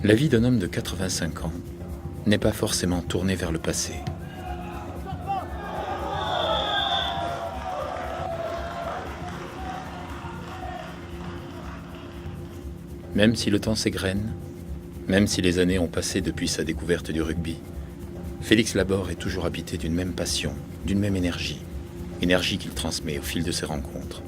La vie d'un homme de 85 ans n'est pas forcément tournée vers le passé. Même si le temps s'égrène, même si les années ont passé depuis sa découverte du rugby, Félix Laborde est toujours habité d'une même passion, d'une même énergie qu'il transmet au fil de ses rencontres.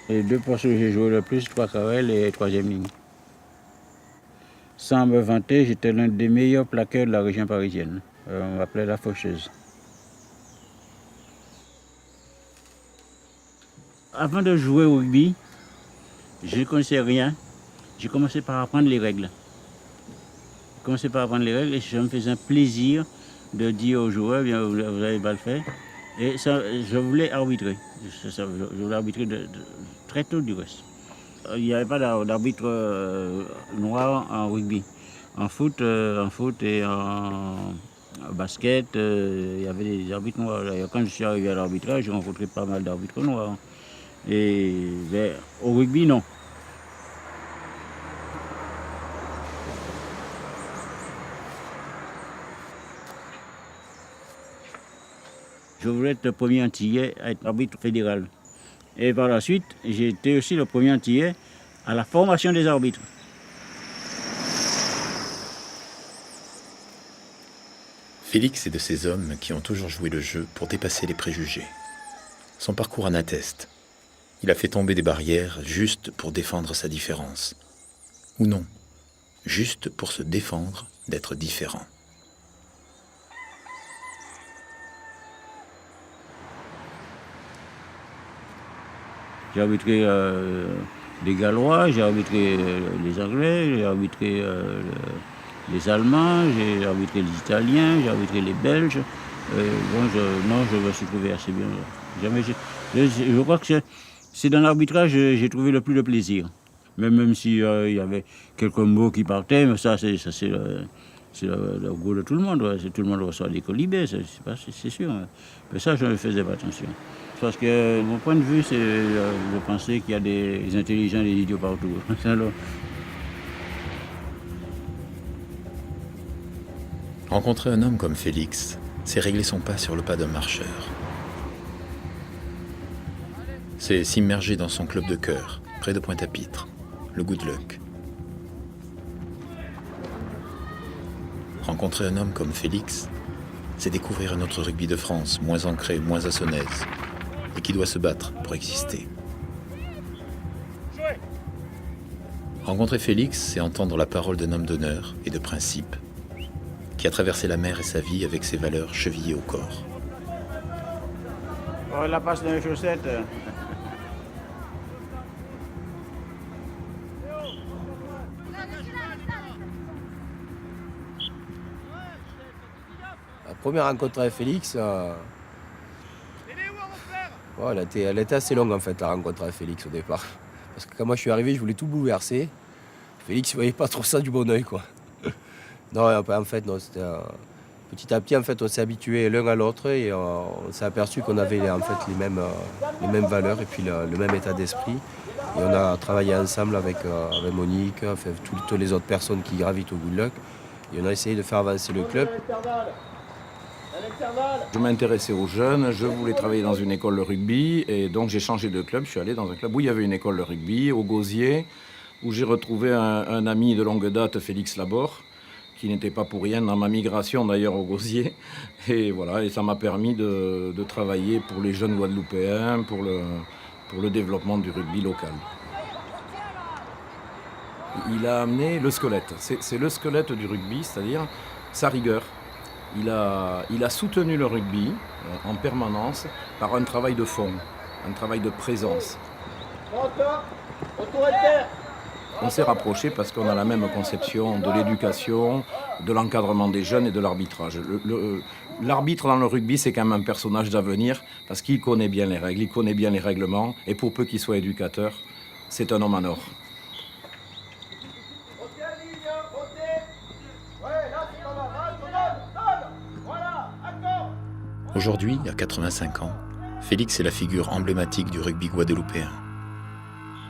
Les deux postes où j'ai joué le plus, 3 carrels et 3e ligne. Sans me vanter, j'étais l'un des meilleurs plaqueurs de la région parisienne. On m'appelait la faucheuse. Avant de jouer au rugby, je ne connaissais rien. J'ai commencé par apprendre les règles. Et je me faisais un plaisir de dire aux joueurs, bien, vous n'allez pas le faire. Et ça, je voulais arbitrer. Je voulais arbitrer très tôt du reste. Il n'y avait pas d'arbitre noir en rugby. En foot et en basket, il y avait des arbitres noirs. D'ailleurs, quand je suis arrivé à l'arbitrage, j'ai rencontré pas mal d'arbitres noirs. Mais au rugby, non. Je voulais être le premier Antillais à être arbitre fédéral. Et par la suite, j'ai été aussi le premier Antillais à la formation des arbitres. Félix est de ces hommes qui ont toujours joué le jeu pour dépasser les préjugés. Son parcours en atteste. Il a fait tomber des barrières juste pour défendre sa différence. Ou non, juste pour se défendre d'être différent. J'ai arbitré les Gallois, j'ai arbitré les Anglais, j'ai arbitré les Allemands, j'ai arbitré les Italiens, j'ai arbitré les Belges. Je me suis trouvé assez bien. Je crois que c'est dans l'arbitrage que j'ai trouvé le plus de plaisir. Même s'il y avait quelques mots qui partaient, mais ça c'est le goût de tout le monde. Ouais. Tout le monde reçoit des colibés, c'est sûr. Mais ça, je ne faisais pas attention. Parce que mon point de vue, c'est de penser qu'il y a des intelligents et des idiots partout. Alors, Rencontrer un homme comme Félix, c'est régler son pas sur le pas d'un marcheur. C'est s'immerger dans son club de cœur, près de Pointe-à-Pitre, le Good Luck. Rencontrer un homme comme Félix, c'est découvrir un autre rugby de France, moins ancré, moins à son aise, et qui doit se battre pour exister. Rencontrer Félix, c'est entendre la parole d'un homme d'honneur et de principe, qui a traversé la mer et sa vie avec ses valeurs chevillées au corps. oh, la passe dans les chaussettes. La première rencontre avec Félix, elle était assez longue en fait, la rencontre avec Félix au départ. Parce que quand moi je suis arrivé, je voulais tout bouleverser. Félix ne voyait pas trop ça du bon oeil, quoi. Non, en fait, non, c'était petit à petit, en fait, on s'est habitué l'un à l'autre et on s'est aperçu qu'on avait en fait les mêmes valeurs et puis le même état d'esprit. Et on a travaillé ensemble avec Monique, enfin, toutes les autres personnes qui gravitent au Good Luck. Et on a essayé de faire avancer le club. Je m'intéressais aux jeunes, je voulais travailler dans une école de rugby et donc j'ai changé de club. Je suis allé dans un club où il y avait une école de rugby, au Gosier, où j'ai retrouvé un ami de longue date, Félix Laborde, qui n'était pas pour rien dans ma migration d'ailleurs au Gosier. Et voilà, et ça m'a permis de travailler pour les jeunes Guadeloupéens, pour le développement du rugby local. Il a amené le squelette, c'est le squelette du rugby, c'est-à-dire sa rigueur. Il a soutenu le rugby en permanence par un travail de fond, un travail de présence. On s'est rapprochés parce qu'on a la même conception de l'éducation, de l'encadrement des jeunes et de l'arbitrage. L'arbitre dans le rugby, c'est quand même un personnage d'avenir parce qu'il connaît bien les règles, il connaît bien les règlements, et pour peu qu'il soit éducateur, c'est un homme en or. Aujourd'hui, à 85 ans, Félix est la figure emblématique du rugby guadeloupéen.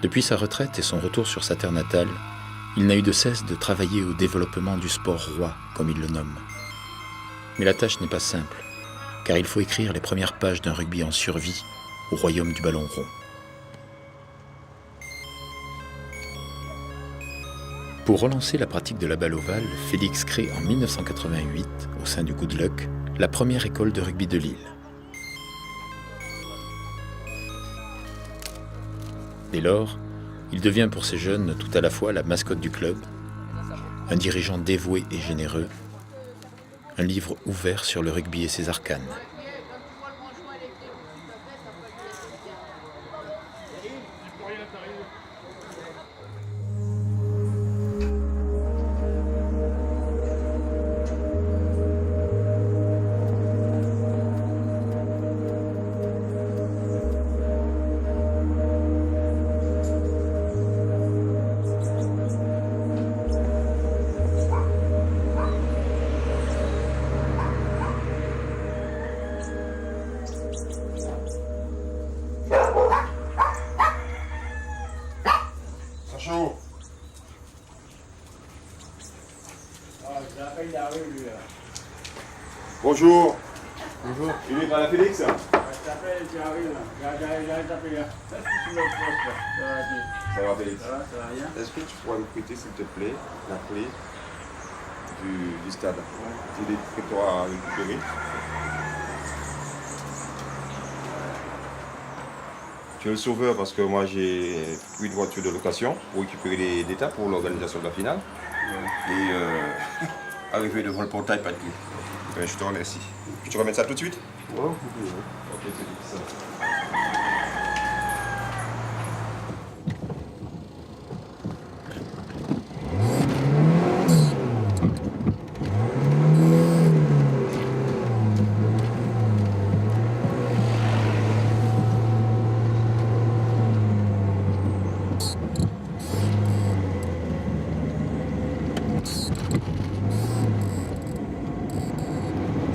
Depuis sa retraite et son retour sur sa terre natale, il n'a eu de cesse de travailler au développement du sport roi, comme il le nomme. Mais la tâche n'est pas simple, car il faut écrire les premières pages d'un rugby en survie au royaume du ballon rond. Pour relancer la pratique de la balle ovale, Félix crée en 1988, au sein du Good Luck, la première école de rugby de l'île. Dès lors, il devient pour ces jeunes tout à la fois la mascotte du club, un dirigeant dévoué et généreux, un livre ouvert sur le rugby et ses arcanes. Bonjour. Bonjour. Il est à la Félix? Ça va Félix? Est-ce que tu pourrais me prêter s'il te plaît la clé du stade? Il est prêt à récupérer. Tu es le sauveur parce que moi j'ai pris une voiture de location pour récupérer les détails pour l'organisation de la finale. Et arrivé devant le portail, pas de clé. Je te remercie. Tu te remets ça tout de suite? Ouais, vous pouvez. Ok, Félix.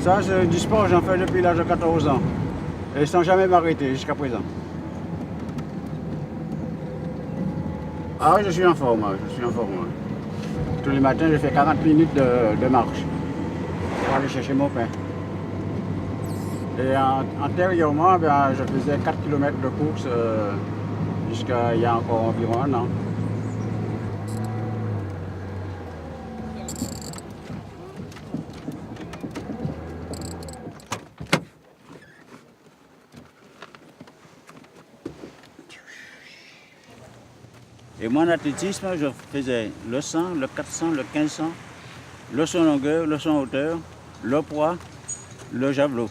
Ça, c'est du sport, j'en fais depuis l'âge de 14 ans. Et sans jamais m'arrêter jusqu'à présent. Ah oui, je suis en forme, je suis en forme. Tous les matins, je fais 40 minutes de marche pour aller chercher mon pain. Et antérieurement, je faisais 4 km de course jusqu'à il y a encore environ un an. Et moi, en athlétisme, je faisais le 100, le 400, le 1500, le saut longueur, le saut hauteur, le poids, le javelot.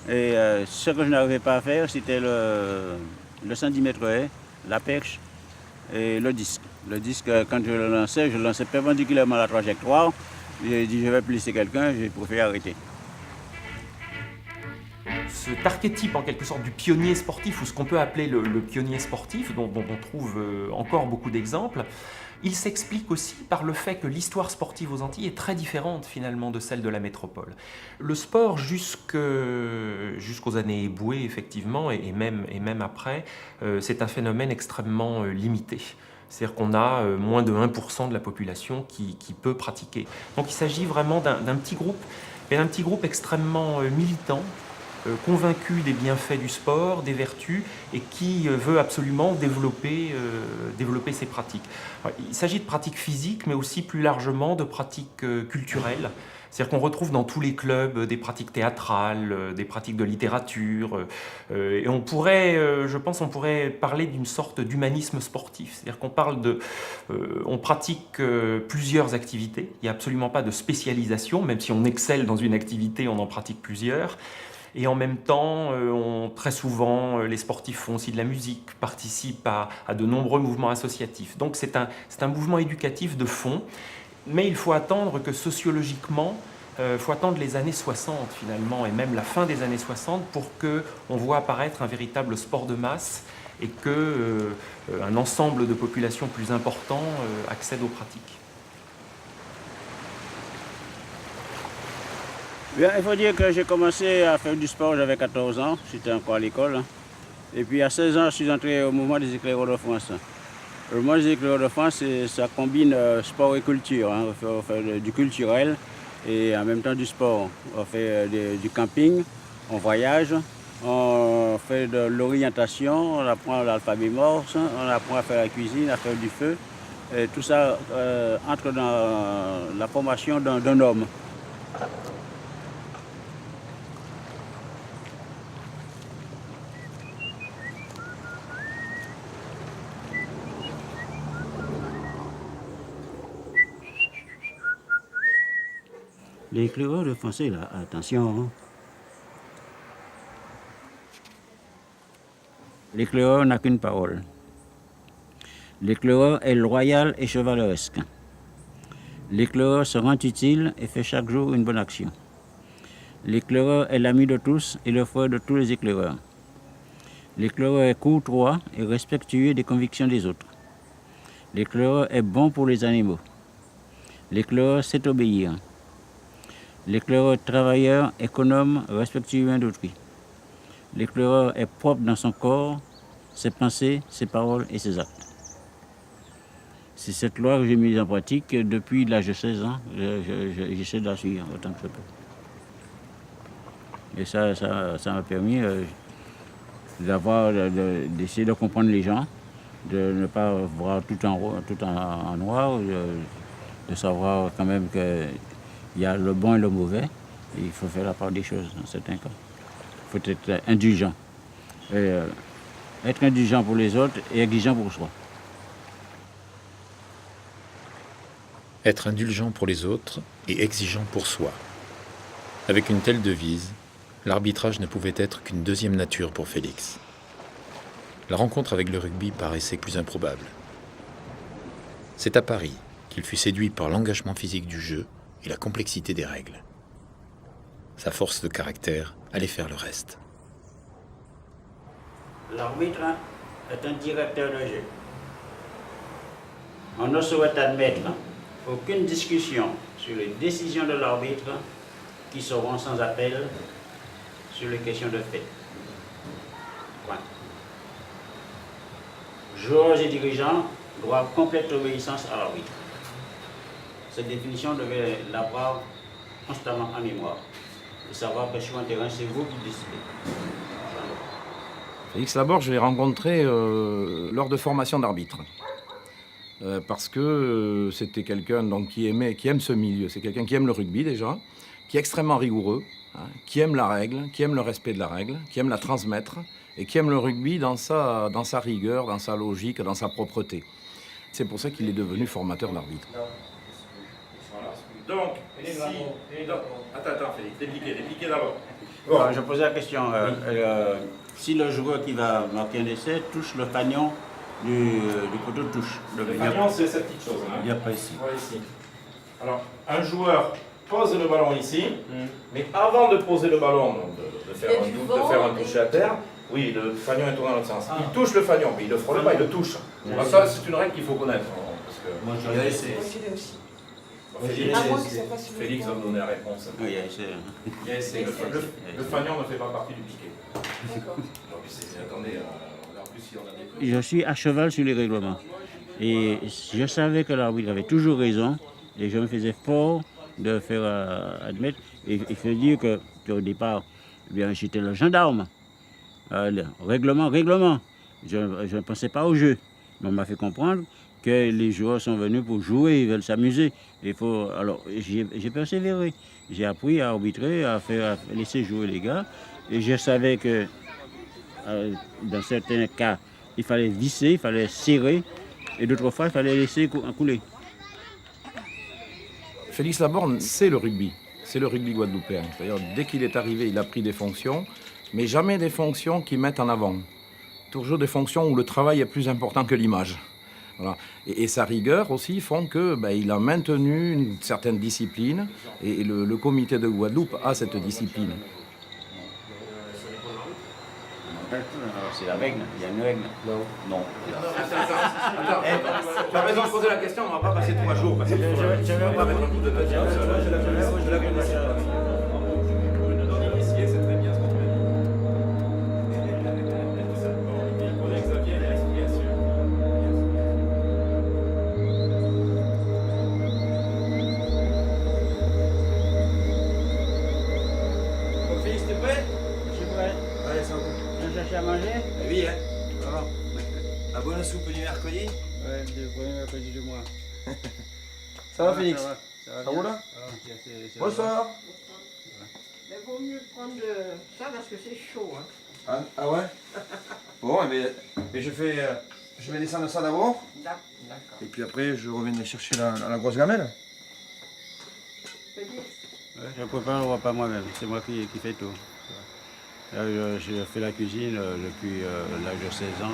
Et ce que je n'arrivais pas à faire, c'était le 110 mètres haies, la perche et le disque. Le disque, quand je le lançais perpendiculairement à la trajectoire. J'ai dit, je vais plus laisser quelqu'un, j'ai préféré arrêter. Cet archétype en quelque sorte du pionnier sportif, ou ce qu'on peut appeler le pionnier sportif, dont on trouve encore beaucoup d'exemples, il s'explique aussi par le fait que l'histoire sportive aux Antilles est très différente finalement de celle de la métropole. Le sport jusqu'aux années ébouées effectivement, et même après, c'est un phénomène extrêmement limité. C'est-à-dire qu'on a moins de 1% de la population qui peut pratiquer. Donc il s'agit vraiment d'un petit groupe, mais d'un petit groupe extrêmement militant, convaincu des bienfaits du sport, des vertus, et qui veut absolument développer ces pratiques. Alors, il s'agit de pratiques physiques, mais aussi plus largement de pratiques culturelles. C'est-à-dire qu'on retrouve dans tous les clubs des pratiques théâtrales, des pratiques de littérature, et on pourrait parler d'une sorte d'humanisme sportif. C'est-à-dire qu'on on pratique plusieurs activités. Il n'y a absolument pas de spécialisation, même si on excelle dans une activité, on en pratique plusieurs. Et en même temps, très souvent, les sportifs font aussi de la musique, participent à de nombreux mouvements associatifs. Donc c'est un mouvement éducatif de fond, mais il faut attendre que sociologiquement, il faut attendre les années 60 finalement, et même la fin des années 60, pour qu'on voit apparaître un véritable sport de masse et qu'un ensemble de populations plus important accède aux pratiques. Bien, il faut dire que j'ai commencé à faire du sport, j'avais 14 ans, j'étais encore à l'école. Et puis à 16 ans, je suis entré au mouvement des éclaireurs de France. Le mouvement des éclaireurs de France, ça combine sport et culture. On fait du culturel et en même temps du sport. On fait du camping, on voyage, on fait de l'orientation, on apprend l'alphabet morse, on apprend à faire la cuisine, à faire du feu. Et tout ça entre dans la formation d'un homme. Les éclaireurs de français, là, attention. Hein. L'éclaireur n'a qu'une parole. L'éclaireur est loyal et chevaleresque. L'éclaireur se rend utile et fait chaque jour une bonne action. L'éclaireur est l'ami de tous et le frère de tous les éclaireurs. L'éclaireur est courtois et respectueux des convictions des autres. L'éclaireur est bon pour les animaux. L'éclaireur sait obéir. L'éclaireur travailleur, économe, respectueux d'autrui. L'éclaireur est propre dans son corps, ses pensées, ses paroles et ses actes. C'est cette loi que j'ai mise en pratique depuis l'âge de 16 ans. J'essaie de la suivre autant que je peux. Et ça m'a permis d'essayer de comprendre les gens, de ne pas voir tout en noir, de savoir quand même que il y a le bon et le mauvais, et il faut faire la part des choses dans certains cas. Il faut être indulgent. Et, être indulgent pour les autres et exigeant pour soi. Être indulgent pour les autres et exigeant pour soi. Avec une telle devise, l'arbitrage ne pouvait être qu'une deuxième nature pour Félix. La rencontre avec le rugby paraissait plus improbable. C'est à Paris qu'il fut séduit par l'engagement physique du jeu et la complexité des règles. Sa force de caractère allait faire le reste. L'arbitre est un directeur de jeu. On ne saurait admettre aucune discussion sur les décisions de l'arbitre qui seront sans appel sur les questions de fait. Point. Joueurs et dirigeants doivent complète obéissance à l'arbitre. Cette définition devait l'avoir constamment en mémoire. Et savoir que sur un terrain, c'est vous qui décidez. Félix Laborde, je l'ai rencontré lors de formation d'arbitre. Parce que c'était quelqu'un donc, qui aime ce milieu. C'est quelqu'un qui aime le rugby déjà, qui est extrêmement rigoureux, hein, qui aime la règle, qui aime le respect de la règle, qui aime la transmettre et qui aime le rugby dans sa rigueur, dans sa logique, dans sa propreté. C'est pour ça qu'il est devenu formateur d'arbitre. Donc, attends, Félix, dépliquez d'abord. Bon. Je posais la question, si le joueur qui va marquer un essai touche le fanion du poteau de touche. Le fanion, c'est cette petite chose. Hein. Il n'y a pas ici. Voilà ici. Alors, un joueur pose le ballon ici, mais avant de poser le ballon, donc de faire un toucher à terre, oui, le fanion est tourné dans l'autre sens. Il touche le fanion, mais il ne le frôle pas, il le touche. Alors ça, c'est une règle qu'il faut connaître. Parce que moi, j'ai essayé. Félix va me donner la réponse. Oui, il a essayé. Le fanion ne fait pas partie du piquet. D'accord. Attendez, en plus, si on a des... Je suis à cheval sur les règlements. Et je savais que l'arbitre avait toujours raison. Et je me faisais fort de faire admettre. Et il faut dire qu'au départ, eh bien, j'étais le gendarme. Règlement. Je ne pensais pas au jeu. Mais on m'a fait comprendre que les joueurs sont venus pour jouer, ils veulent s'amuser. Alors, j'ai persévéré. J'ai appris à arbitrer, à laisser jouer les gars. Et je savais que dans certains cas, il fallait visser, il fallait serrer. Et d'autres fois, il fallait laisser couler. Félix Laborde, c'est le rugby. c'est le rugby guadeloupéen. C'est-à-dire, dès qu'il est arrivé, il a pris des fonctions, mais jamais des fonctions qui mettent en avant. Toujours des fonctions où le travail est plus important que l'image. Voilà. Et sa rigueur aussi font que il a maintenu une certaine discipline et le comité de Guadeloupe a cette discipline. C'est la règle, il y a une règle. Non. Attends, tu as raison de poser la question, on ne va pas passer 3 jours. Je vais pas mettre un coup de tête. À manger? Oui, hein. La bonne soupe du mercredi? Ouais, le premier mercredi du mois. Ça va, Félix? Ça roule? Bonsoir. Il vaut mieux prendre ça parce que c'est chaud. Hein. Ah ouais? Bon, mais je vais descendre ça d'abord. D'accord. Et puis après, je reviens chercher la grosse gamelle. Petit. Ouais, je prépare le repas moi-même, c'est moi qui fais tout. Je fais la cuisine depuis l'âge de 16 ans.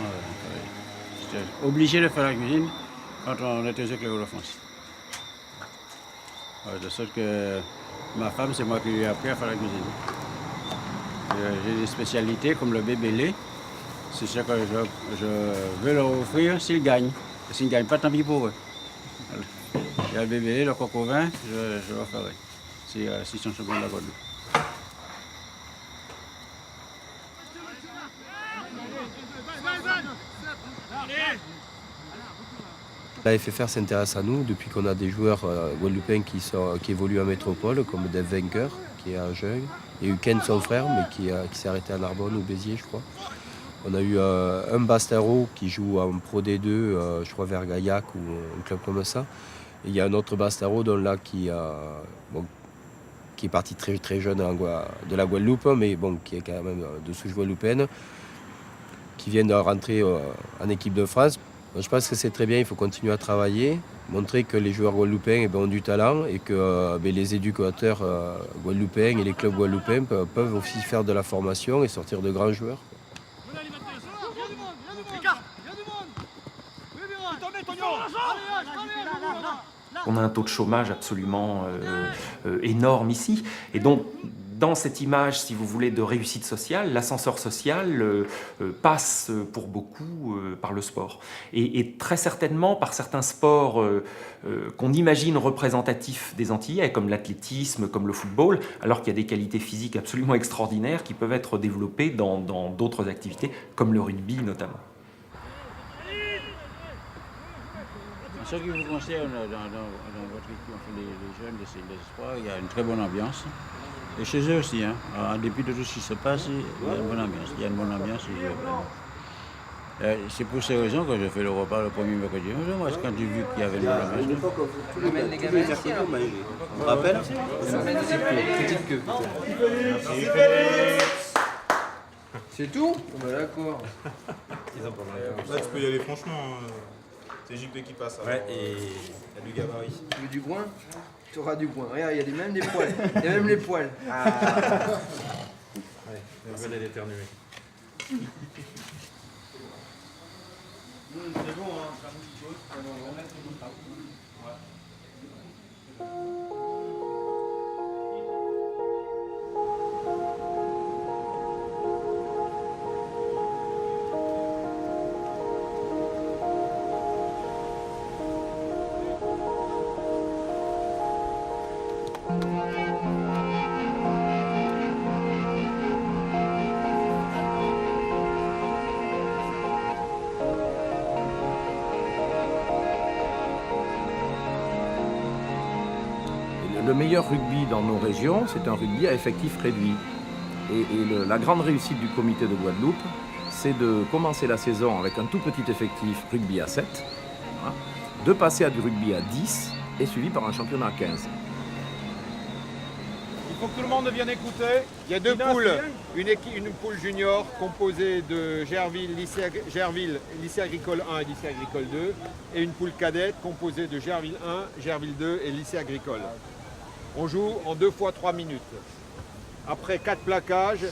J'étais obligé de faire la cuisine quand on était aux écoles de France. De sorte que ma femme, c'est moi qui lui ai appris à faire la cuisine. J'ai des spécialités comme le bébélé. C'est ça que je veux leur offrir s'ils gagnent. Et s'ils ne gagnent pas, tant pis pour eux. Il y a le bébélé, le coq au vin, je leur ferai. S'ils sont champions de la Guadeloupe. La FFR s'intéresse à nous depuis qu'on a des joueurs guadeloupéens qui évoluent en métropole, comme Dave Vainqueur, qui est à Jeun. Il y a eu Ken, son frère, mais qui s'est arrêté à Narbonne ou Béziers, je crois. On a eu un Bastaro qui joue en Pro D2, je crois vers Gaillac ou un club comme ça. Et il y a un autre Bastaro qui est parti très, très jeune de la Guadeloupe, mais qui est quand même de souche guadeloupéenne, qui vient de rentrer en équipe de France. Je pense que c'est très bien, il faut continuer à travailler, montrer que les joueurs guadeloupéens ont du talent et que les éducateurs guadeloupéens et les clubs guadeloupéens peuvent aussi faire de la formation et sortir de grands joueurs. On a un taux de chômage absolument énorme ici. Et donc, dans cette image, si vous voulez, de réussite sociale, l'ascenseur social passe pour beaucoup par le sport. Et très certainement par certains sports qu'on imagine représentatifs des Antillais, comme l'athlétisme, comme le football, alors qu'il y a des qualités physiques absolument extraordinaires qui peuvent être développées dans d'autres activités, comme le rugby notamment. Ce qui vous concerne dans votre équipe, les jeunes, les espoirs, il y a une très bonne ambiance. Et chez eux aussi, hein, en dépit de tout ce qui se passe, il y a une bonne ambiance. Il y a une bonne ambiance. C'est pour ces raisons que je fais le repas le premier mercredi. Moi, quand j'ai vu qu'il y avait une bonne ambiance. Tu amènes les gamins ici alors? On rappelle? Petite queue. C'est tout? D'accord. Là, tu peux y aller franchement. C'est JP qui passe. Ouais, et il y a du gabarit. Tu veux du groin? Tu auras du groin. Regarde, il y a même des poils. Il y a même les poils. Ah. Ouais, venez d'éternuer. C'est bon, hein, ça me dit on va mettre une autre. Le meilleur rugby dans nos régions, c'est un rugby à effectif réduit. Et la grande réussite du comité de Guadeloupe, c'est de commencer la saison avec un tout petit effectif rugby à 7, hein, de passer à du rugby à 10 et suivi par un championnat à 15. Il faut que tout le monde vienne écouter. Il y a deux poules. Une poule junior composée de Gerville, lycée agricole 1 et lycée agricole 2. Et une poule cadette composée de Gerville 1, Gerville 2 et lycée agricole. On joue en 2 fois 3 minutes. Après 4 plaquages,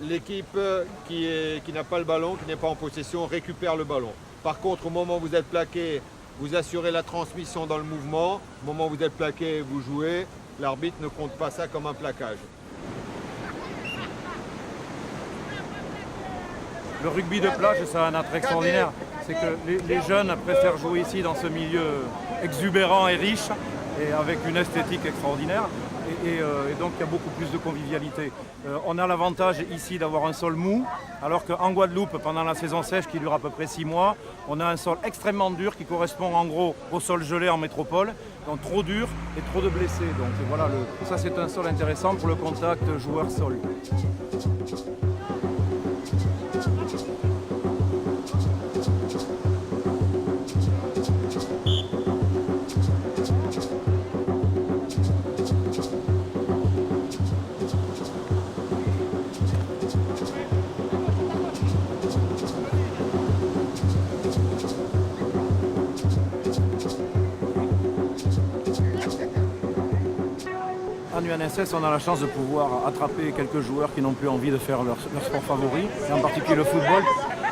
l'équipe qui n'a pas le ballon, qui n'est pas en possession, récupère le ballon. Par contre, au moment où vous êtes plaqué, vous assurez la transmission dans le mouvement. Au moment où vous êtes plaqué, vous jouez. L'arbitre ne compte pas ça comme un plaquage. Le rugby de plage, ça a un attrait extraordinaire. C'est que les jeunes préfèrent jouer ici dans ce milieu exubérant et riche et avec une esthétique extraordinaire. Et donc il y a beaucoup plus de convivialité. On a l'avantage ici d'avoir un sol mou, alors qu'en Guadeloupe, pendant la saison sèche qui dure à peu près 6 mois, on a un sol extrêmement dur qui correspond en gros au sol gelé en métropole, donc trop dur et trop de blessés. Donc voilà, ça c'est un sol intéressant pour le contact joueur-sol. En UNSS, on a la chance de pouvoir attraper quelques joueurs qui n'ont plus envie de faire leur sport favori, et en particulier le football.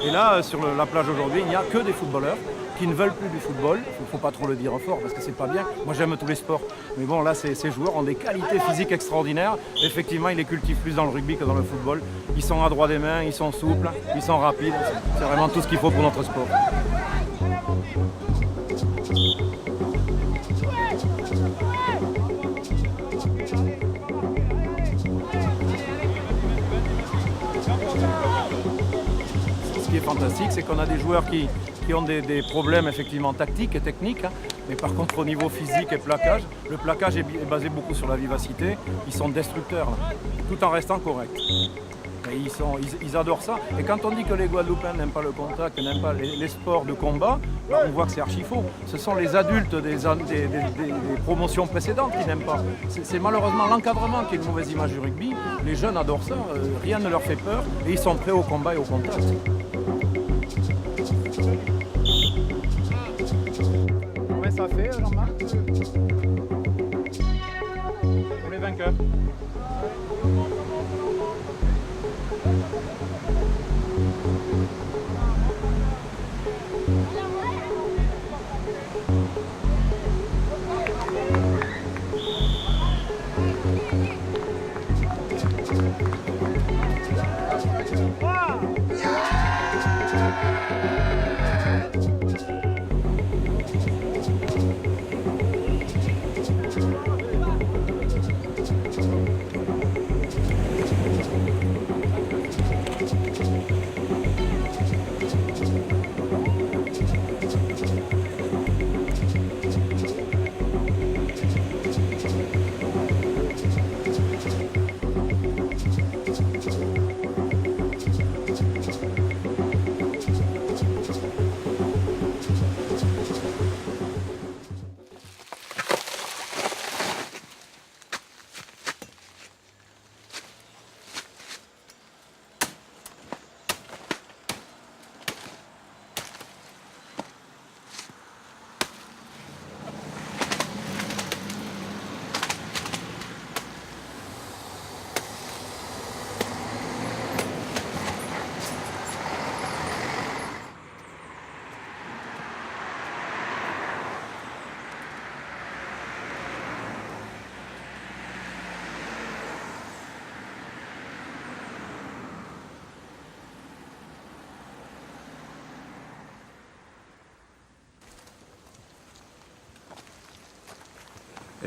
Et là, sur la plage aujourd'hui, il n'y a que des footballeurs qui ne veulent plus du football. Il ne faut pas trop le dire fort parce que c'est pas bien. Moi, j'aime tous les sports. Mais bon, là, ces joueurs ont des qualités physiques extraordinaires. Effectivement, ils les cultivent plus dans le rugby que dans le football. Ils sont adroits des mains, ils sont souples, ils sont rapides. C'est vraiment tout ce qu'il faut pour notre sport. Ce qui est fantastique, c'est qu'on a des joueurs qui ont des problèmes effectivement tactiques et techniques, hein. Mais par contre au niveau physique et plaquage, le plaquage est basé beaucoup sur la vivacité. Ils sont destructeurs, là, tout en restant corrects. Et ils adorent ça. Et quand on dit que les Guadeloupéens n'aiment pas le contact, n'aiment pas les sports de combat, là, on voit que c'est archi faux. Ce sont les adultes des promotions précédentes qui n'aiment pas. C'est malheureusement l'encadrement qui est une mauvaise image du rugby. Les jeunes adorent ça, rien ne leur fait peur et ils sont prêts au combat et au contact. Combien ça fait, Jean-Marc? Pour les vainqueurs.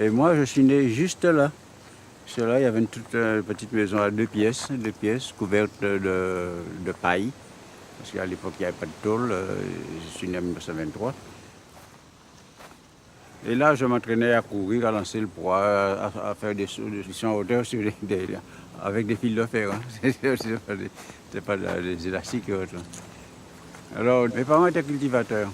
Et moi, je suis né juste là. Parce que là, il y avait une toute petite maison à deux pièces couverte de paille. Parce qu'à l'époque, il n'y avait pas de tôle. Je suis né en 1923. Et là, je m'entraînais à courir, à lancer le poids, à faire des sauts en hauteur avec des fils de fer. Hein. C'est pas des élastiques et autres. Alors, mes parents étaient cultivateurs.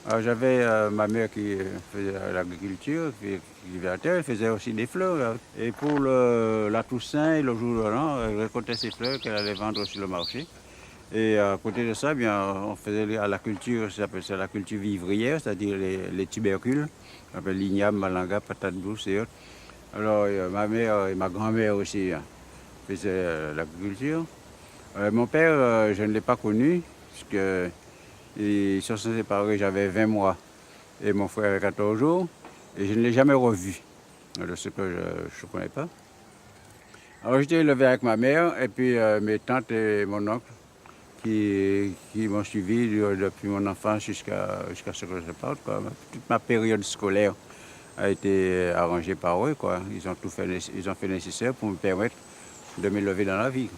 Alors, j'avais ma mère qui faisait l'agriculture, qui cultivait la terre, elle faisait aussi des fleurs. Et pour la Toussaint et le jour de l'an, elle récoltait ses fleurs qu'elle allait vendre sur le marché. Et à côté de ça, bien, on faisait à la culture, ça s'appelle la culture vivrière, c'est-à-dire les tubercules, on appelle l'igname, malanga, patate douce et autres. Alors, ma mère et ma grand-mère aussi faisaient l'agriculture. Mon père, je ne l'ai pas connu, puisqu'ils se sont séparés, j'avais 20 mois, et mon frère avait 14 jours, et je ne l'ai jamais revu. Alors, ce que je ne connais pas. Alors, j'étais élevé avec ma mère, et puis mes tantes et mon oncle, qui m'ont suivi depuis mon enfance jusqu'à ce que je parte, quoi. Toute ma période scolaire a été arrangée par eux, quoi. Ils ont fait nécessaire pour me permettre de m'élever dans la vie.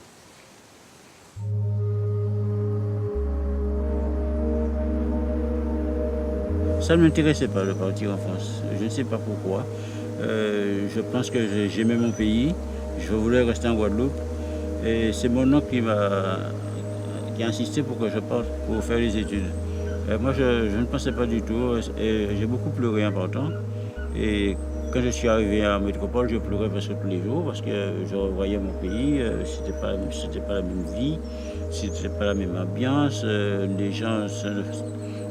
Ça ne m'intéressait pas de partir en France. Je ne sais pas pourquoi. Je pense que j'aimais mon pays. Je voulais rester en Guadeloupe. Et c'est mon oncle qui a insisté pour que je parte pour faire les études. Moi, je ne pensais pas du tout. Et j'ai beaucoup pleuré en partant. Et quand je suis arrivé en métropole, je pleurais presque tous les jours parce que je revoyais mon pays. C'était pas la même vie, c'était pas la même ambiance. Les gens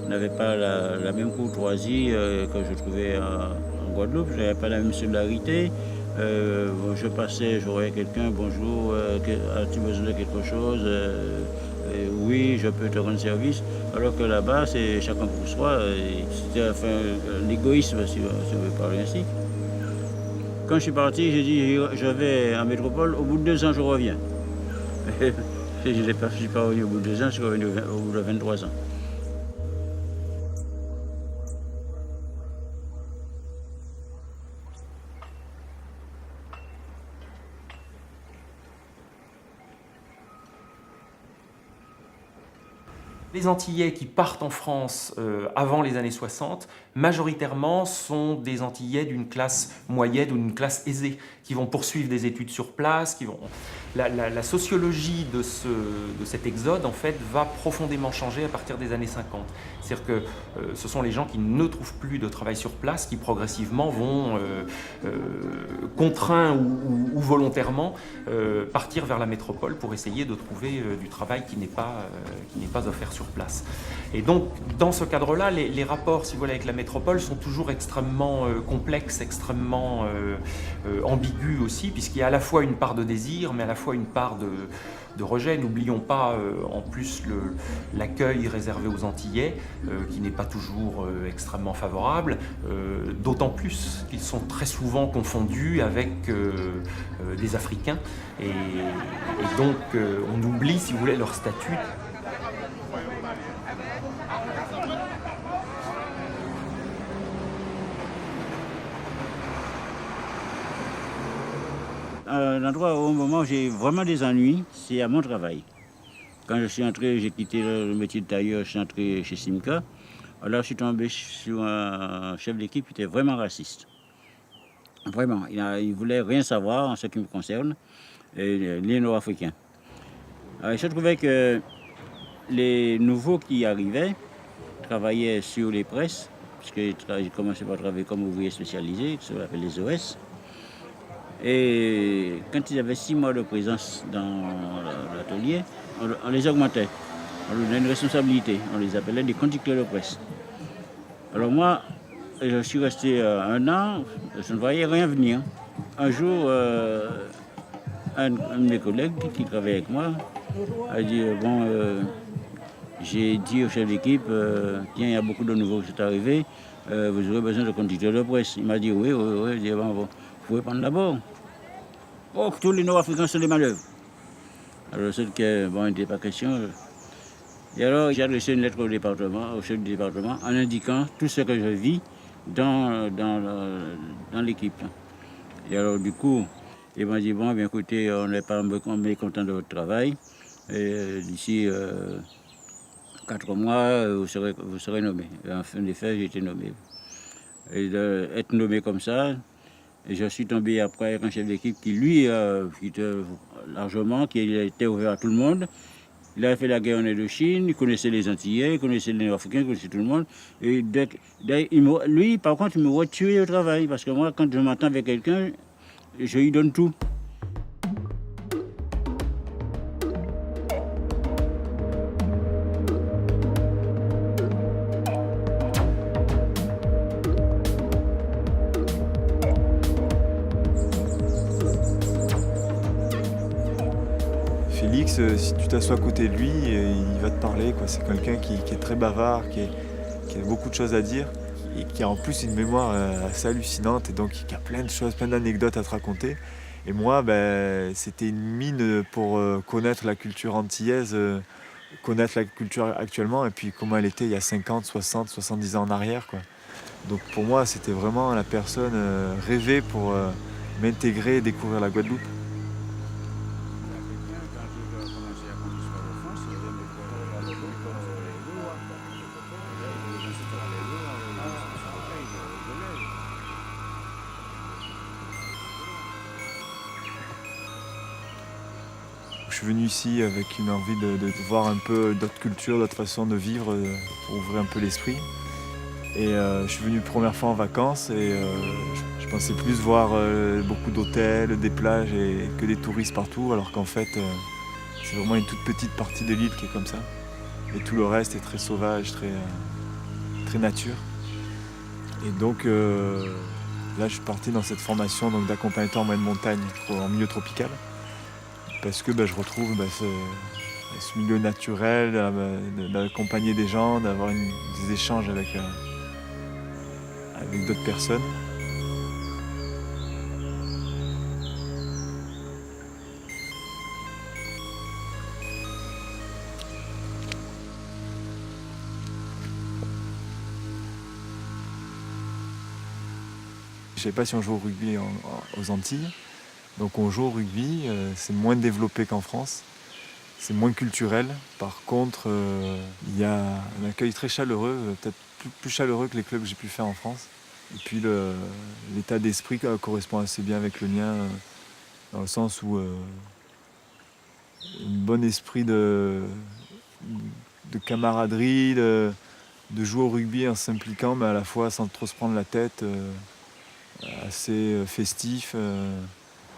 n'avaient pas la même courtoisie que je trouvais en Guadeloupe. Je n'avais pas la même solidarité. Je passais, je voyais quelqu'un, bonjour, as-tu besoin de quelque chose? Oui, je peux te rendre service. Alors que là-bas, c'est chacun pour soi. C'était un égoïsme, si on veut parler ainsi. Quand je suis parti, j'ai dit je vais en métropole, au bout de 2 ans, je reviens. Je ne suis pas revenu au bout de 2 ans, je suis revenu au bout de 23 ans. Les Antillais qui partent en France avant les années 60, majoritairement sont des Antillais d'une classe moyenne ou d'une classe aisée, qui vont poursuivre des études sur place, La sociologie de cet exode, en fait, va profondément changer à partir des années 50. C'est-à-dire que ce sont les gens qui ne trouvent plus de travail sur place, qui progressivement vont, contraints ou volontairement, partir vers la métropole pour essayer de trouver du travail qui n'est pas offert sur place. Et donc, dans ce cadre-là, les rapports, si vous voulez, avec la métropole sont toujours extrêmement complexes, extrêmement ambigus aussi, puisqu'il y a à la fois une part de désir, mais à la fois une part de rejet. N'oublions pas en plus l'accueil réservé aux Antillais, qui n'est pas toujours extrêmement favorable, d'autant plus qu'ils sont très souvent confondus avec des Africains, et donc on oublie, si vous voulez, leur statut. L'endroit au moment où j'ai vraiment des ennuis, c'est à mon travail. Quand je suis entré, j'ai quitté le métier de tailleur, je suis entré chez Simca. Alors je suis tombé sur un chef d'équipe qui était vraiment raciste. Vraiment, il voulait rien savoir en ce qui me concerne, les Nord-Africains. Alors je trouvais que les nouveaux qui arrivaient travaillaient sur les presses, puisqu'ils commençaient par travailler comme ouvriers spécialisés, ce qu'on appelle les OS. Et quand ils avaient 6 mois de présence dans l'atelier, on les augmentait. On leur donnait une responsabilité. On les appelait des conducteurs de presse. Alors moi, je suis resté 1 an, je ne voyais rien venir. Un jour, un de mes collègues qui travaillait avec moi a dit j'ai dit au chef d'équipe, tiens, il y a beaucoup de nouveaux qui sont arrivés, vous aurez besoin de conducteurs de presse. Il m'a dit oui. Je dis, vous pouvez prendre d'abord. Oh, tous les Nord-Africains sont des manœuvres. Alors, c'est que, il n'était pas question. Et alors, j'ai adressé une lettre au chef du département, en indiquant tout ce que je vis dans l'équipe. Et alors, du coup, il m'a dit, écoutez, on n'est pas mécontent de votre travail. D'ici 4 mois, vous serez nommé. Et en fin d'effet, j'ai été nommé. Et d'être nommé comme ça, et je suis tombé après avec un chef d'équipe qui, lui, qui était largement, qui était ouvert à tout le monde. Il avait fait la guerre en Indochine, il connaissait les Antillais, il connaissait les Nord-Africains, il connaissait tout le monde. Et lui, par contre, il me retuait au travail, parce que moi, quand je m'entends avec quelqu'un, je lui donne tout. si tu t'assois à côté de lui, il va te parler, quoi. C'est quelqu'un qui est très bavard, qui a beaucoup de choses à dire et qui a en plus une mémoire assez hallucinante et donc qui a plein de choses, plein d'anecdotes à te raconter. Et moi, c'était une mine pour connaître la culture antillaise, connaître la culture actuellement et puis comment elle était il y a 50, 60, 70 ans en arrière, quoi. Donc pour moi, c'était vraiment la personne rêvée pour m'intégrer et découvrir la Guadeloupe. Je suis venu ici avec une envie de voir un peu d'autres cultures, d'autres façons de vivre, pour ouvrir un peu l'esprit. Et je suis venu première fois en vacances et je pensais plus voir beaucoup d'hôtels, des plages et que des touristes partout, alors qu'en fait c'est vraiment une toute petite partie de l'île qui est comme ça. Et tout le reste est très sauvage, très nature. Et donc là je suis parti dans cette formation d'accompagnateur en moyenne montagne en milieu tropical. Parce que je retrouve ce milieu naturel, d'accompagner des gens, d'avoir des échanges avec d'autres personnes. Je ne savais pas si on joue au rugby aux Antilles. Donc on joue au rugby, c'est moins développé qu'en France, c'est moins culturel. Par contre, il y a un accueil très chaleureux, peut-être plus chaleureux que les clubs que j'ai pu faire en France. Et puis l'état d'esprit correspond assez bien avec le mien, dans le sens où un bon esprit de camaraderie, de jouer au rugby en s'impliquant, mais à la fois sans trop se prendre la tête, assez festif.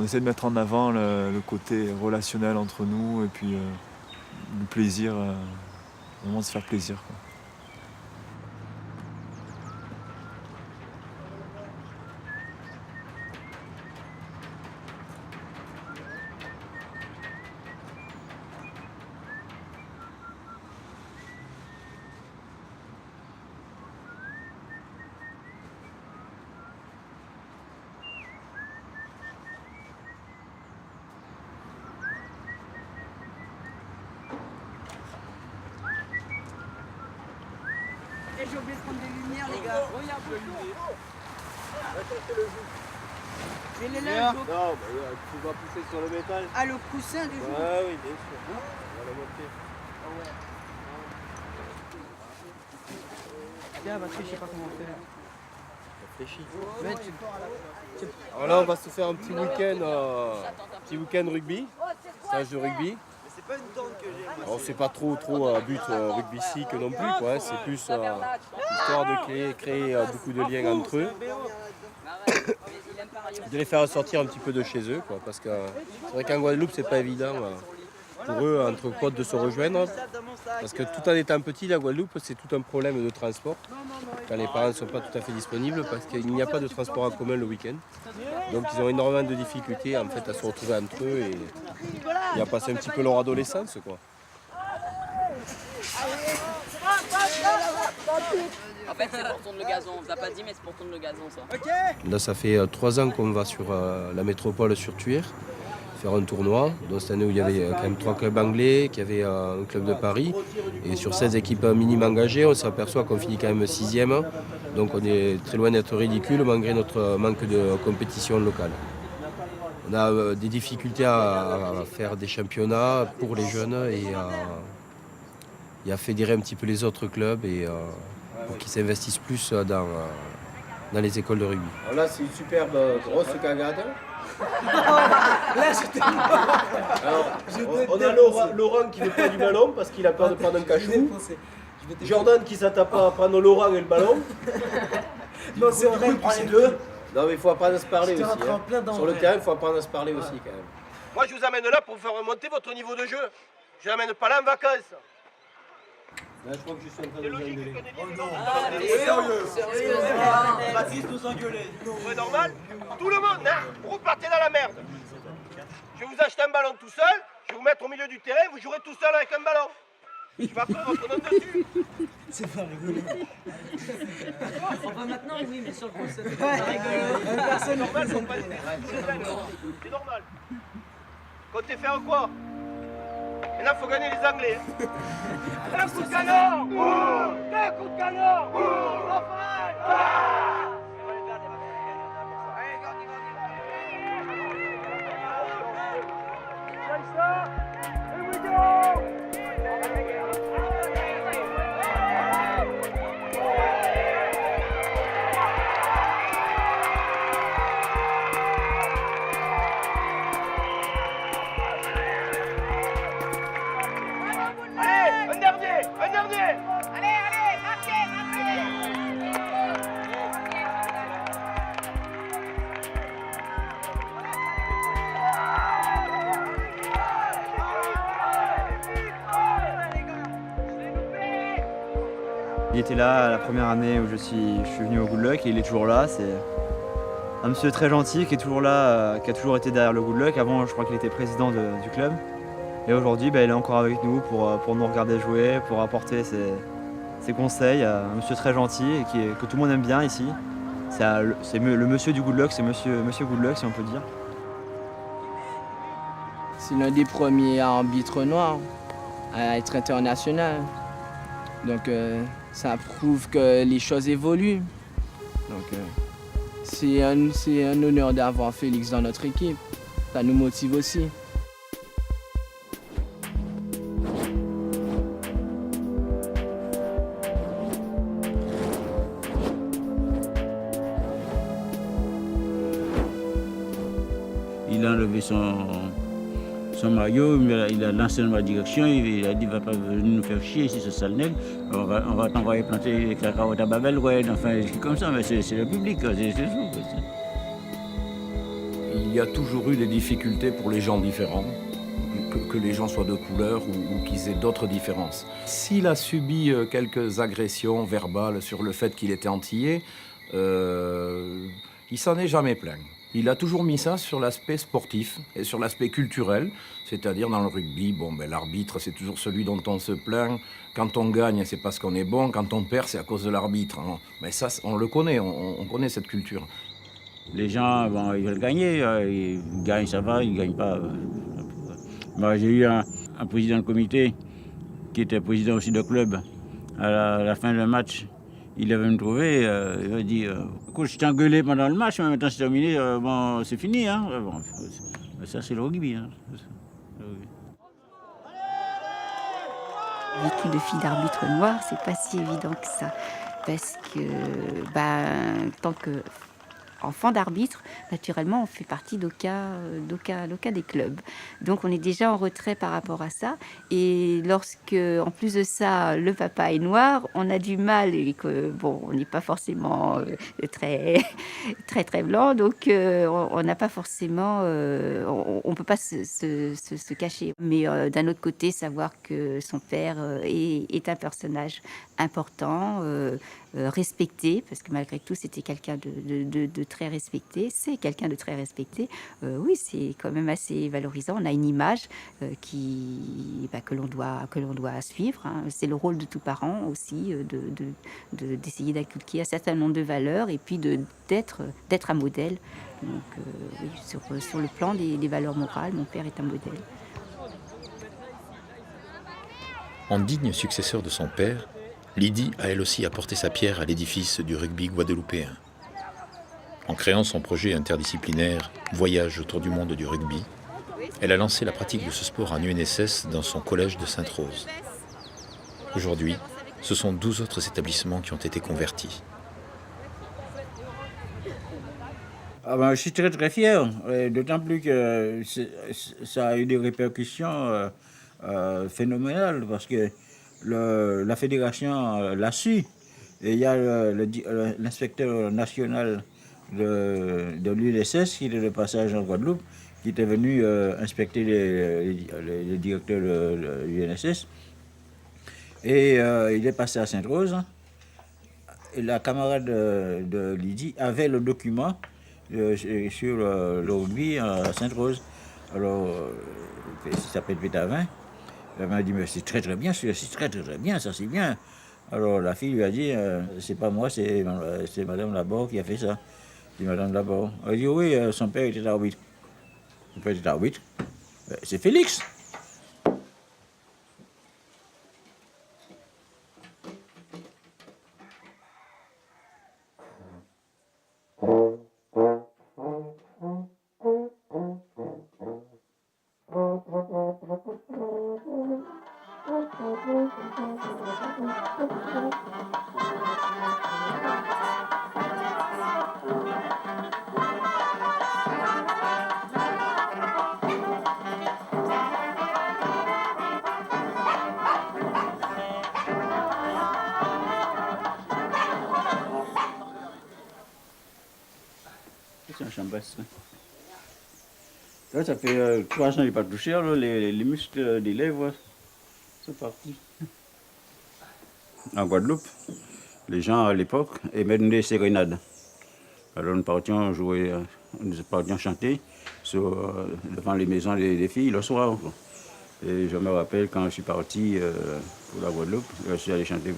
On essaie de mettre en avant le côté relationnel entre nous et puis le plaisir, vraiment de se faire plaisir, quoi. Et j'ai oublié de prendre des lumières, les gars. Regarde le Je vais les là, Non, tu vas pousser sur le métal. Ah, le coussin du jour. Ah oui, bien sûr. On va le monter. Tiens, parce que je sais pas comment faire. Réfléchis. Alors là, on va se faire un petit week-end rugby, stage de rugby. C'est pas une tente que j'ai. Alors c'est pas trop but rugby-sique non plus, quoi. C'est plus histoire de créer beaucoup de liens entre eux. De les faire sortir un petit peu de chez eux, quoi, parce que c'est vrai qu'en Guadeloupe c'est pas évident pour eux entre potes de se rejoindre, parce que tout en étant petit, la Guadeloupe c'est tout un problème de transport quand les parents ne sont pas tout à fait disponibles, parce qu'il n'y a pas de transport en commun le week-end, donc ils ont énormément de difficultés en fait à se retrouver entre eux et à passer un petit peu leur adolescence, quoi. En fait, c'est pour tourner le gazon. On vous a pas dit, mais c'est pour tourner le gazon, ça. Là, ça fait 3 ans qu'on va sur la métropole sur Thuir faire un tournoi. Donc cette année où il y avait quand même 3 clubs anglais, qu'il y avait un club de Paris. Et sur 16 équipes minimes engagées, on s'aperçoit qu'on finit quand même 6e. Donc on est très loin d'être ridicule malgré notre manque de compétition locale. On a des difficultés à faire des championnats pour les jeunes et à fédérer un petit peu les autres clubs et pour qu'ils s'investissent plus dans les écoles de rugby. Alors là, c'est une superbe grosse cagade. Là, j'étais Alors, on a Laurent qui veut pas du ballon parce qu'il a peur de prendre un cachou. Jordan qui s'attaque pas à prendre Laurent et le ballon. Non, c'est vrai, il prend les deux. Non, mais il faut apprendre à se parler aussi. Sur le terrain, il faut apprendre à se parler aussi quand même. Moi, je vous amène là pour faire remonter votre niveau de jeu. Je n'amène pas là en vacances. Là, je crois que je suis en train de vous engueuler. Oh non, sérieux. Baptiste nous engueuler. C'est normal. Tout le monde, hein, vous partez dans la merde. Je vais vous acheter un ballon tout seul, Je vais vous mettre au milieu du terrain, vous jouerez tout seul avec un ballon. Je vais appeler votre nom dessus. C'est pas rigolo. Enfin maintenant, oui, mais sur le coup, c'est Ouais. pas rigolo. Personne normal, c'est normal. Comptez faire quoi? Maintenant, il faut gagner les Anglais. Hein. Un coup de canon! Deux coups de canon! Raphaël! Here we go! Allez, un dernier! Un dernier! Allez, marquez! Il était là la première année où je suis venu au Good Luck et il est toujours là. C'est un monsieur très gentil qui est toujours là, qui a toujours été derrière le Good Luck. Avant, je crois qu'il était président du club. Et aujourd'hui, il est encore avec nous pour nous regarder jouer, pour apporter ses conseils. Un monsieur très gentil et que tout le monde aime bien ici. C'est le monsieur du Good Luck, c'est monsieur Good Luck si on peut dire. C'est l'un des premiers arbitres noirs à être international. Donc ça prouve que les choses évoluent. Donc c'est un honneur d'avoir Félix dans notre équipe. Ça nous motive aussi. Il a enlevé son maillot, il a lancé dans ma direction, il a dit va pas venir nous faire chier ici, ce sale nègre, on va t'envoyer planter les cacahuètes à Babel, ouais, enfin comme ça, mais c'est le public, c'est tout. Il y a toujours eu des difficultés pour les gens différents, que les gens soient de couleur ou qu'ils aient d'autres différences. S'il a subi quelques agressions verbales sur le fait qu'il était antillais, il s'en est jamais plaint. Il a toujours mis ça sur l'aspect sportif et sur l'aspect culturel, c'est-à-dire dans le rugby, l'arbitre c'est toujours celui dont on se plaint. Quand on gagne, c'est parce qu'on est bon, quand on perd, c'est à cause de l'arbitre. Mais ça, on le connaît, on connaît cette culture. Les gens, ils veulent gagner, ils gagnent, ça va, ils ne gagnent pas. J'ai eu un président de comité qui était président aussi de club. À la fin du match, il avait me trouvé, il m'a dit écoute, je t'ai engueulé pendant le match, mais maintenant c'est terminé, c'est fini. Hein. Ça, c'est le rugby. Hein. Vécu de fille d'arbitre noir, c'est pas si évident que ça. Parce que, tant que enfant d'arbitre, naturellement, on fait partie d'aucun des clubs. Donc, on est déjà en retrait par rapport à ça. Et lorsque, en plus de ça, le papa est noir, on a du mal et que, on n'est pas forcément très blanc. Donc, on n'a pas forcément, on peut pas se cacher. Mais d'un autre côté, savoir que son père est un personnage important, respecté, parce que malgré tout, c'était quelqu'un de très respecté. C'est quelqu'un de très respecté. Oui, c'est quand même assez valorisant. On a une image que l'on doit suivre. Hein. C'est le rôle de tout parent aussi d'essayer d'inculquer un certain nombre de valeurs et puis d'être un modèle. Donc, oui, sur le plan des valeurs morales, mon père est un modèle. En digne successeur de son père, Lydie a elle aussi apporté sa pierre à l'édifice du rugby guadeloupéen. En créant son projet interdisciplinaire « Voyage autour du monde du rugby », elle a lancé la pratique de ce sport en UNSS dans son collège de Sainte-Rose. Aujourd'hui, ce sont 12 autres établissements qui ont été convertis. Je suis très très fier, d'autant plus que ça a eu des répercussions phénoménales parce que la fédération l'a su. Et il y a l'inspecteur national de l'UNSS qui était de passage en Guadeloupe, qui était venu inspecter les directeurs de l'UNSS. Et il est passé à Sainte-Rose. Et la camarade de Lydie avait le document sur le rugby à Sainte-Rose. Alors, il s'appelle Pétavin. Elle m'a dit, mais c'est très très bien, c'est très très bien, ça c'est bien. Alors la fille lui a dit, c'est pas moi, c'est Madame Laborde qui a fait ça. C'est Madame Laborde. Elle a dit, oui, son père était arbitre. Son père était arbitre. C'est Félix. C'est un champêtre. Là, ça fait 3 ans que je n'ai pas touché, là, les muscles des lèvres sont partis. En Guadeloupe, les gens à l'époque aimaient des sérénades. Alors nous partions jouer, nous partions chanter devant les maisons des filles le soir. Et je me rappelle quand je suis parti pour la Guadeloupe, je suis allé chanter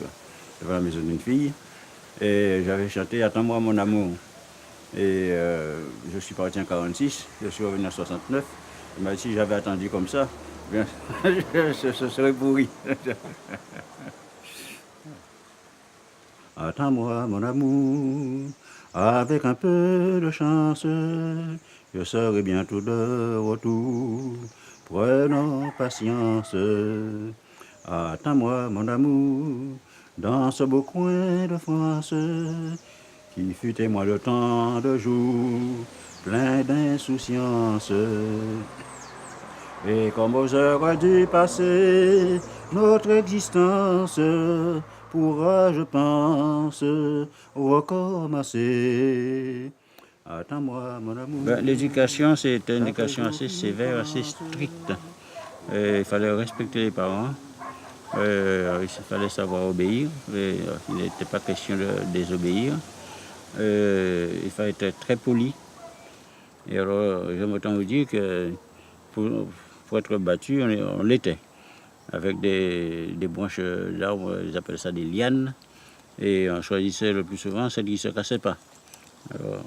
devant la maison d'une fille. Et j'avais chanté « Attends-moi mon amour ». Et je suis parti en 46, je suis revenu en 69. Il m'a dit si j'avais attendu comme ça, bien, ce serait pourri. Attends-moi mon amour, avec un peu de chance, je serai bientôt de retour. Prenons patience. Attends-moi mon amour, dans ce beau coin de France, qui fut témoin de tant de jours, plein d'insouciance. Et comme aux heures du passé, notre existence pourra, je pense, recommencer. Attends-moi, mon amour. L'éducation, c'est une éducation assez sévère, assez stricte. Il fallait respecter les parents. Il fallait savoir obéir. Il n'était pas question de désobéir. Il fallait être très poli. Et alors, j'aime autant vous dire que pour être battu, on l'était. Avec des branches d'arbres, ils appellent ça des lianes. Et on choisissait le plus souvent celles qui ne se cassaient pas. Alors,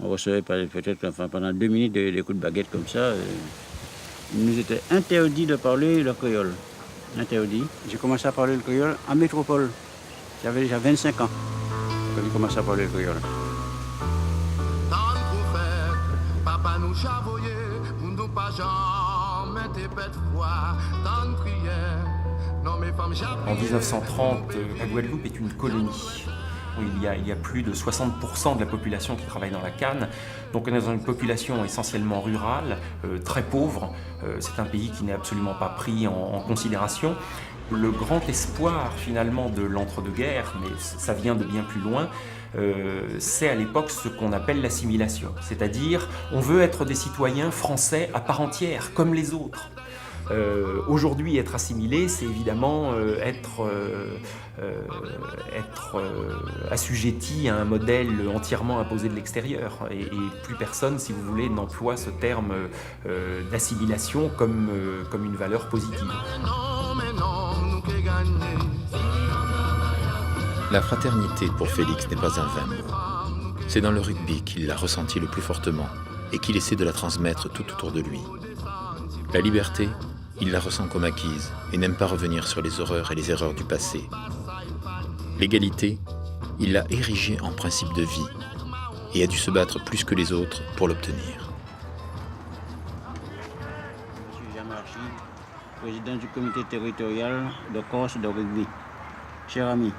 on recevait peut-être pendant 2 minutes des coups de baguette comme ça. Il nous était interdit de parler le créole. Interdit. J'ai commencé à parler le créole en métropole. J'avais déjà 25 ans quand j'ai commencé à parler le créole. Papa nous chavoyait, pour nous pas jamais tes bêtes fois, tant de prières. Non, mes femmes jamais. En 1930, la Guadeloupe est une colonie. Il y a plus de 60% de la population qui travaille dans la canne. Donc on est dans une population essentiellement rurale, très pauvre. C'est un pays qui n'est absolument pas pris en considération. Le grand espoir finalement de l'entre-deux-guerres, mais ça vient de bien plus loin, c'est à l'époque ce qu'on appelle l'assimilation. C'est-à-dire, on veut être des citoyens français à part entière, comme les autres. Aujourd'hui, être assimilé, c'est évidemment être assujetti à un modèle entièrement imposé de l'extérieur. Et plus personne, si vous voulez, n'emploie ce terme d'assimilation comme une valeur positive. La fraternité pour Félix n'est pas un vain mot. C'est dans le rugby qu'il l'a ressenti le plus fortement et qu'il essaie de la transmettre tout autour de lui. La liberté, il la ressent comme acquise et n'aime pas revenir sur les horreurs et les erreurs du passé. L'égalité, il l'a érigée en principe de vie et a dû se battre plus que les autres pour l'obtenir. Monsieur Jamarchi, président du comité territorial de Corse de rugby. Cher ami,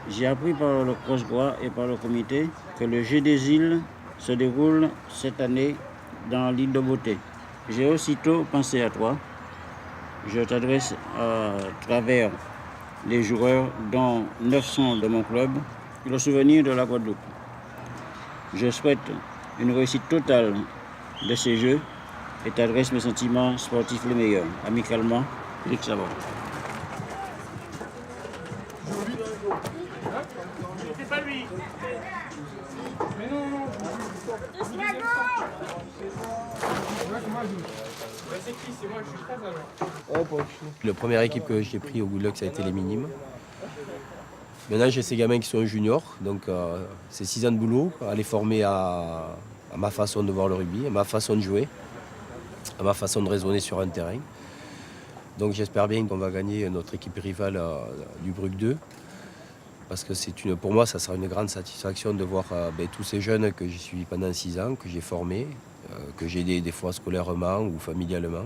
j'ai appris par le Cross-Bois et par le comité que le Jeu des îles se déroule cette année dans l'île de Beauté. J'ai aussitôt pensé à toi. Je t'adresse à travers les joueurs, dont 900 de mon club, le souvenir de la Guadeloupe. Je souhaite une réussite totale de ces Jeux et t'adresse mes sentiments sportifs les meilleurs. Amicalement, Félix Laborde. C'est pas lui. Mais non. C'est qui? C'est moi, je suis 13 alors. La première équipe que j'ai pris au Good Luck, ça a été les minimes. Maintenant, j'ai ces gamins qui sont juniors, donc c'est 6 ans de boulot à les former à ma façon de voir le rugby, à ma façon de jouer, à ma façon de raisonner sur un terrain. Donc j'espère bien qu'on va gagner notre équipe rivale du Bruck 2. Parce que pour moi, ça sera une grande satisfaction de voir tous ces jeunes que j'ai suivis pendant 6 ans, que j'ai formés, que j'ai aidés des fois scolairement ou familialement.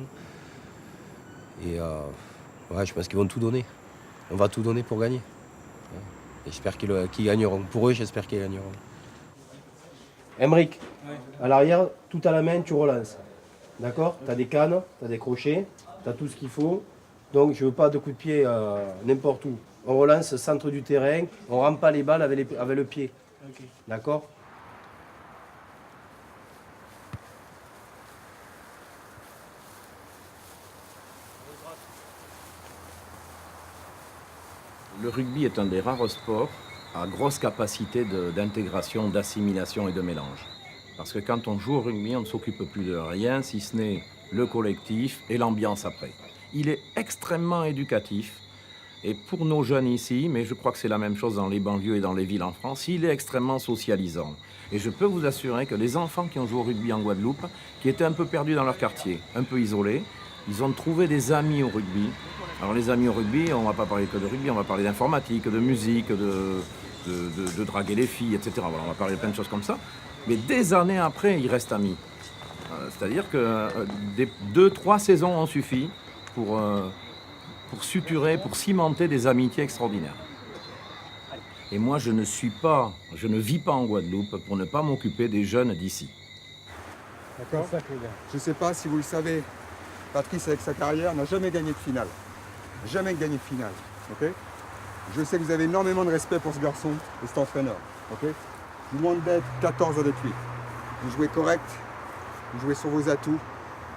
Et je pense qu'ils vont tout donner. On va tout donner pour gagner. J'espère qu'ils gagneront. Pour eux, j'espère qu'ils gagneront. Emric, à l'arrière, tout à la main, tu relances. D'accord? Tu as des cannes, tu as des crochets, tu as tout ce qu'il faut. Donc je ne veux pas de coups de pied n'importe où. On relance centre du terrain, on ne rentre pas les balles avec le pied. Okay. D'accord? Le rugby est un des rares sports à grosse capacité d'intégration, d'assimilation et de mélange. Parce que quand on joue au rugby, on ne s'occupe plus de rien, si ce n'est le collectif et l'ambiance après. Il est extrêmement éducatif. Et pour nos jeunes ici, mais je crois que c'est la même chose dans les banlieues et dans les villes en France, il est extrêmement socialisant. Et je peux vous assurer que les enfants qui ont joué au rugby en Guadeloupe, qui étaient un peu perdus dans leur quartier, un peu isolés, ils ont trouvé des amis au rugby. Alors les amis au rugby, on ne va pas parler que de rugby, on va parler d'informatique, de musique, de draguer les filles, etc. Voilà, on va parler de plein de choses comme ça. Mais des années après, ils restent amis. C'est-à-dire que 2-3 saisons ont suffi pour suturer, pour cimenter des amitiés extraordinaires. Et moi, je ne vis pas en Guadeloupe pour ne pas m'occuper des jeunes d'ici. D'accord? Je ne sais pas si vous le savez, Patrice, avec sa carrière, n'a jamais gagné de finale. Jamais gagné de finale. Okay? Je sais que vous avez énormément de respect pour ce garçon et cet entraîneur. Okay? Je vous demande d'être 14 avec lui. Vous jouez correct, vous jouez sur vos atouts,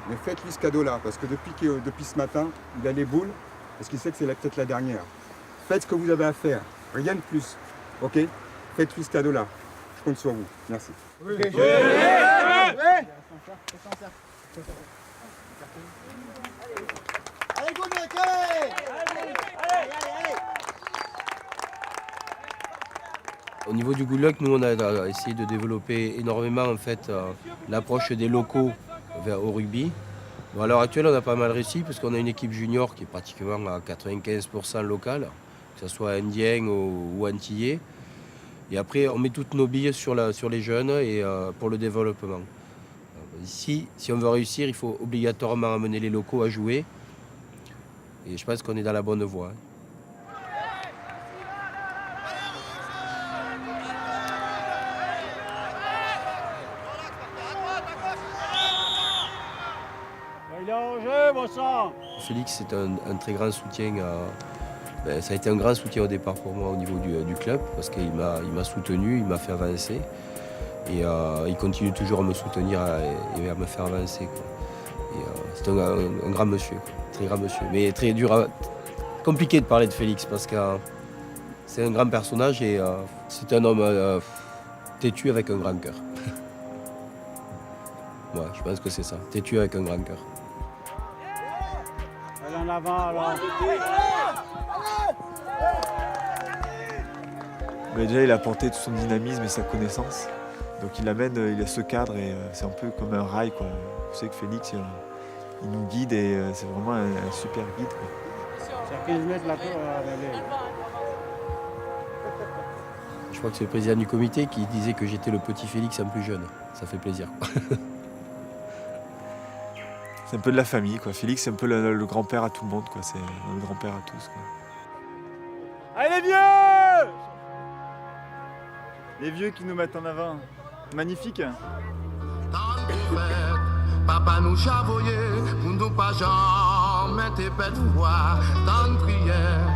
mais faites-lui ce cadeau-là, parce que depuis ce matin, il a les boules, parce qu'il sait que c'est peut-être la dernière. Faites ce que vous avez à faire, rien de plus. Ok? Faites-lui ce cadeau-là. Je compte sur vous. Merci. Oui. Oui. Allez, go, mec, allez! Au niveau du Good Luck, nous on a essayé de développer énormément en fait l'approche des locaux au rugby. Bon, à l'heure actuelle, on a pas mal réussi parce qu'on a une équipe junior qui est pratiquement à 95% locale, que ce soit indien ou antillais. Et après, on met toutes nos billes sur les jeunes et pour le développement. Ici, si on veut réussir, il faut obligatoirement amener les locaux à jouer. Et je pense qu'on est dans la bonne voie. Il est en jeu, bon sang! Félix, c'est un très grand soutien. Ça a été un grand soutien au départ pour moi au niveau du club parce qu'il m'a soutenu, il m'a fait avancer. Et il continue toujours à me soutenir et à me faire avancer. C'est un grand monsieur, très grand monsieur. Mais très dur, compliqué de parler de Félix parce que c'est un grand personnage et c'est un homme têtu avec un grand cœur. Ouais, je pense que c'est ça, têtu avec un grand cœur. Allez en avant alors. Mais déjà, il a apporté tout son dynamisme et sa connaissance. Donc il a ce cadre et c'est un peu comme un rail, quoi. Vous savez que Félix, il nous guide et c'est vraiment un super guide, quoi. C'est à 15 mètres la tour à l'aller. Je crois que c'est le président du comité qui disait que j'étais le petit Félix en plus jeune. Ça fait plaisir. C'est un peu de la famille, quoi. Félix, c'est un peu le grand-père à tout le monde, quoi. C'est le grand-père à tous, quoi. Allez les vieux! Les vieux qui nous mettent en avant. Magnifique. Papa nous chavoyait, pour nous pas jamais te pète froid, tant de prières.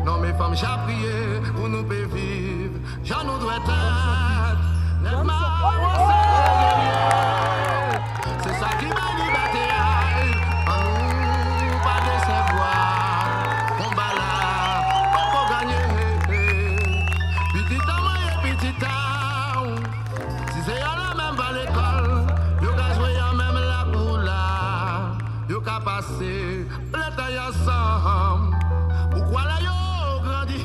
Non, mes femmes, j'ai prié pour nous vivre. J'en nous dois être. C'est ça qui m'a liberté. En nous, pas décevoir. Combat là, pas pour gagner. passé, le taille ensemble. Pourquoi là yo grandi?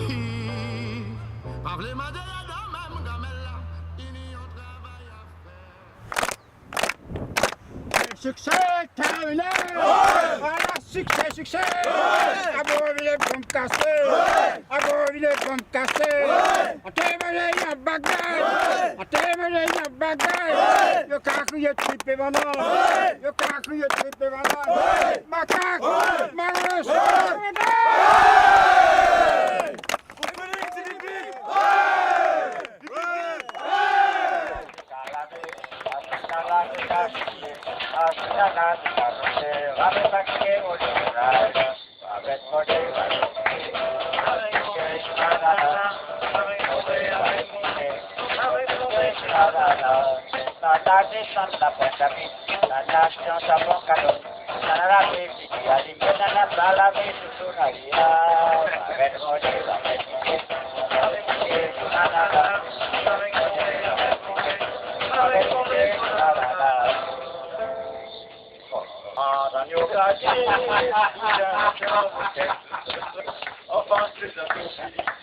Pavle m'a dit dans même gamelle, il y a un travail à faire. Succès terminé! Voilà, succès, succès! À Beauville, pour me casser! À Beauville, pour me casser! On t'a mené un bagage! On t'a mené un bagage! Yo can't crier trippé maintenant! Yo can't crier trippé maintenant! Macaque! Marus!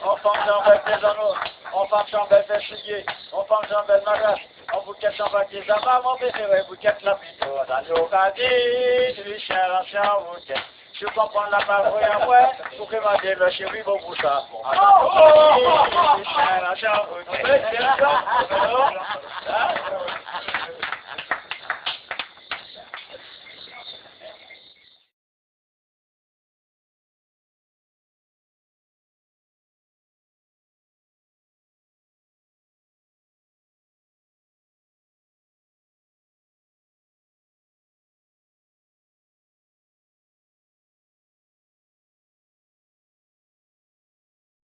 Enfant Jean-Bel Pézano, enfant Jean-Bel Fessuyer, enfant Jean-Bel Magas, en bouquet Jean-Bel Kizama, mon préféré bouquet Lapito, dans l'occasion, du chien ancien bouquet. Je comprends la parole à moi, pour que m'a dit le chéri bon pour ça. Du chien ancien bouquet.